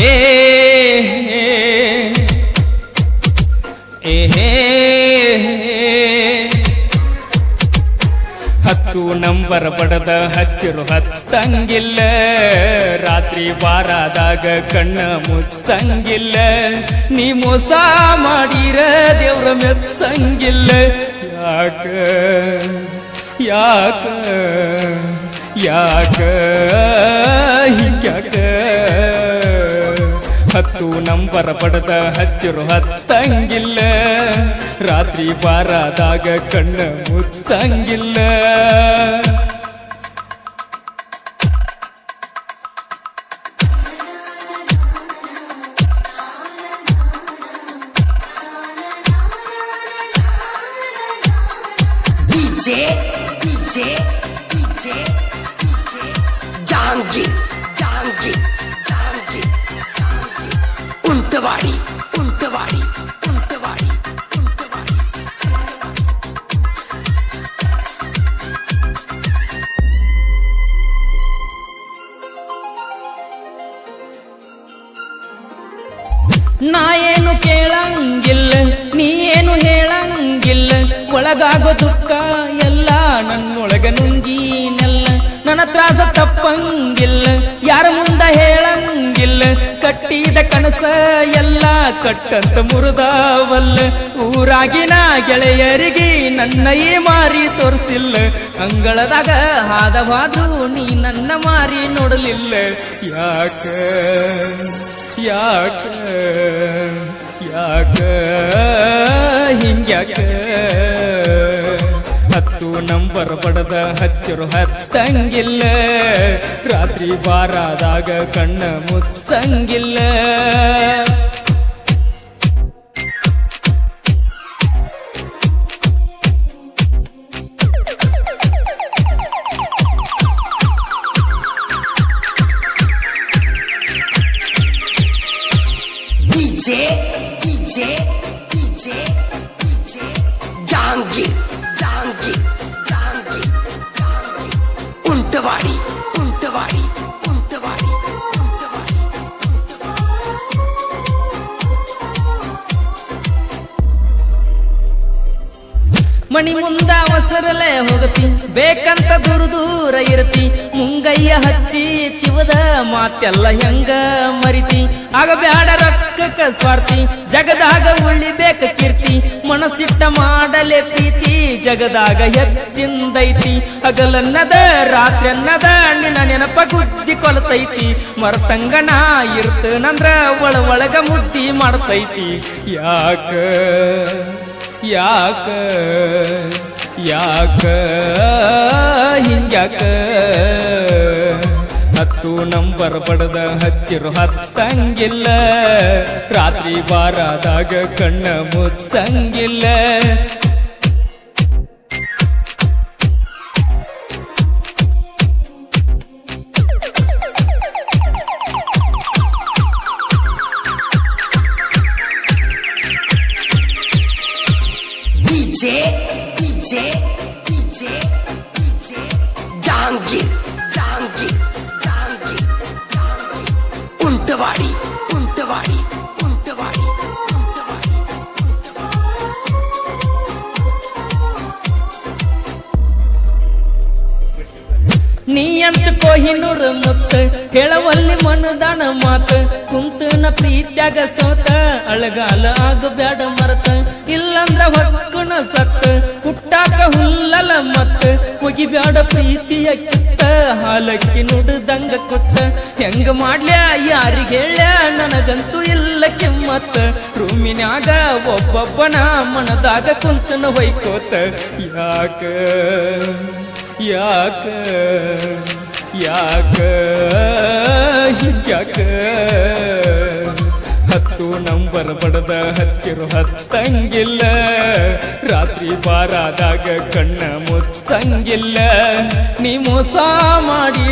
ಏ ಹತ್ತು ನಂಬರ್ ಬಡದ ಹಚ್ಚಿರು ಹತ್ತಂಗಿಲ್ಲ, ರಾತ್ರಿ ಬಾರಾದಾಗ ಕಣ್ಣ ಮುಚ್ಚಂಗಿಲ್ಲ, ನೀ ಮೋಸ ಮಾಡಿರ ದೇವ್ರ ಮೆಚ್ಚಂಗಿಲ್ಲ. ಯಾಕ ಯಾಕ ಯಾಕ ಹಿಂಗ್ಯಾಕ ಹತ್ತು ನಂಬರ್ ಬಡದ ಹಚ್ಚಿರು ಹತ್ತಂಗಿಲ್ಲ, ರಾತ್ರಿ ಬಾರಾದಾಗ ಕಣ್ಣ ಮುಚ್ಚಂಗಿಲ್ಲ. DJ ಜಹಾಂಗೀರ್ ಜಹಾಂಗೀರ್ ಜಹಾಂಗೀರ್ ಉಂಟವಾಡಿ ಉಂಟವಾಡಿ ಉಂಟವಾಡಿ ಉಂಟವಾಡಿ. ನಾ ಏನು ಕೇಳಂಗಿಲ್ಲ, ನೀ ಏನು ಹೇಳಂಗಿಲ್ಲ, ಒಳಗಾಗೋ ದುಃಖ ಎಲ್ಲ ನನ್ನೊಳಗ ನುಂಗಿನೆಲ್ಲ. ನನ್ನ ತ್ರಾಸ ತಪ್ಪಂಗಿಲ್ಲ, ಯಾರ ಮುಂದ ಹೇಳಂಗಿಲ್ಲ, ಕಟ್ಟಿದ ಕನಸ ಎಲ್ಲ ಕಟ್ಟಂತ ಮುರಿದಾವಲ್ಲ. ಊರಾಗಿನ ಗೆಳೆಯರಿಗೆ ನನ್ನ ಈ ಮಾರಿ ತೋರಿಸಿಲ್ಲ, ಅಂಗಳದಾಗ ಹಾದವಾದ್ರು ನೀ ನನ್ನ ಮಾರಿ ನೋಡಲಿಲ್ಲ. ಯಾಕ ಯಾಕ ಯಾಕ ಹಿಂಗ್ಯಾಕ ಹತ್ತು ನಂಬರ್ ಬಡದ ಹಚ್ಚರು ಹತ್ತಂಗಿಲ್ಲ, ರಾತ್ರಿ ಬಾರಾದಾಗ ಕಣ್ಣ ಮುಚ್ಚಂಗಿಲ್ಲ. DJ ಜಹಾಂಗೀರ್ ಜಹಾಂಗೀರ್ ಜಹಾಂಗೀರ್ ಉಂಟವಾಡಿ ಉಂಟವಾಡಿ ಉಂಟವಾಡಿ ಉಂಟವಾಡಿ. ಮಣಿ ಮುಂದ ಅವಸರಲೆ ಹೋಗತಿ, ಬೇಕಂತ ದೂರ ದೂರ ಇರತಿ, ಮುಂಗಯ್ಯ ಹಚ್ಚಿ ತಿವದ ಮಾತೆಲ್ಲ ಹೆಂಗ ಮರಿತಿ. ಆಗ ಬ್ಯಾಡ ರೊಕ್ಕಕ್ಕ ಸ್ವಾರ್ಥಿ, ಜಗದಾಗ ಉಳಿಬೇಕ ಕೀರ್ತಿ, ಮನಸ್ಸಿಟ್ಟ ಮಾಡಲೆ ಪ್ರೀತಿ, ಜಗದಾಗ ಹೆಚ್ಚಿಂದೈತಿ. ಹಗಲನ್ನದ ರಾತ್ರಿ ಅನ್ನದ ನಿನ್ನ ನೆನಪ ಗುದ್ದಿ ಕೊಲತೈತಿ, ಮರ್ತಂಗನ ಇರ್ತನಂದ್ರ ಒಳಗ ಮುದ್ದಿ ಮಾಡ್ತೈತಿ. ಯಾಕ ಯಾಕ ಯಾಕ ಹಿಂಗ್ಯಾಕ ಹತ್ತು ನಂಬರ್ ಬಡದ ಹಚ್ಚಿರು ಹತ್ತಂಗಿಲ್ಲ, ರಾತ್ರಿ ಬಾರಾದಾಗ ಕಣ್ಣ ಮುಚ್ಚಂಗಿಲ್ಲ. DJ ಜಹಾಂಗೀರ್ ಜಹಾಂಗೀರ್ ಜಹಾಂಗೀರ್ ಉಂಟವಾಡಿ ಉಂಟವಾಡಿ ಉಂಟವಾಡಿ ಉಂಟವಾಡಿ. ನೀ ಅಂತ ಕೊಹಿನೂರ್ ಮುತ್ತ ಹೇಳವಲ್ಲಿ ಮನದಾನ ಮಾತ, ಕುಂತನ ಪ್ರೀತ್ಯಾಗ ಸೋತ ಅಳಗಾಲ ಆಗಬ್ಯಾಡ ಮರತ, ಇಲ್ಲಂದ್ರ ಹೊಕ್ಕನ ಸತ್ತ ಹುಟ್ಟಾಕ ಹುಲ್ಲಲ ಮತ್ತ, ಮುಗಿಬ್ಯಾಡ ಪ್ರೀತಿಯ ಕಿತ್ತ ಹಾಲಕ್ಕಿ ನುಡ್ದಂಗ ಕೊತ್ತ. ಹೆಂಗ ಮಾಡ್ಲ್ಯಾ ಯಾರಿಗ ಹೇಳ್ಯ ನನಗಂತೂ ಇಲ್ಲ ಕೆಮ್ಮತ್ತ, ರೂಮಿನ್ಯಾಗ ಒಬ್ಬೊಬ್ಬನ ಮನದಾಗ ಕುಂತನ ಹೊಯ್ಕೋತ. ಯಾಕ ಯಾಕ ಯಾಕ ಹಿಂಗ್ಯಾಕ ಹತ್ತು ನಂಬರ್ ಬಡದ ಹಚ್ಚಿರು ಹತ್ತಂಗಿಲ್ಲ, ರಾತ್ರಿ ಬಾರಾದಾಗ ಕಣ್ಣ ಮುಚ್ಚಂಗಿಲ್ಲ, ನೀ ಮೋಸ ಮಾಡಿ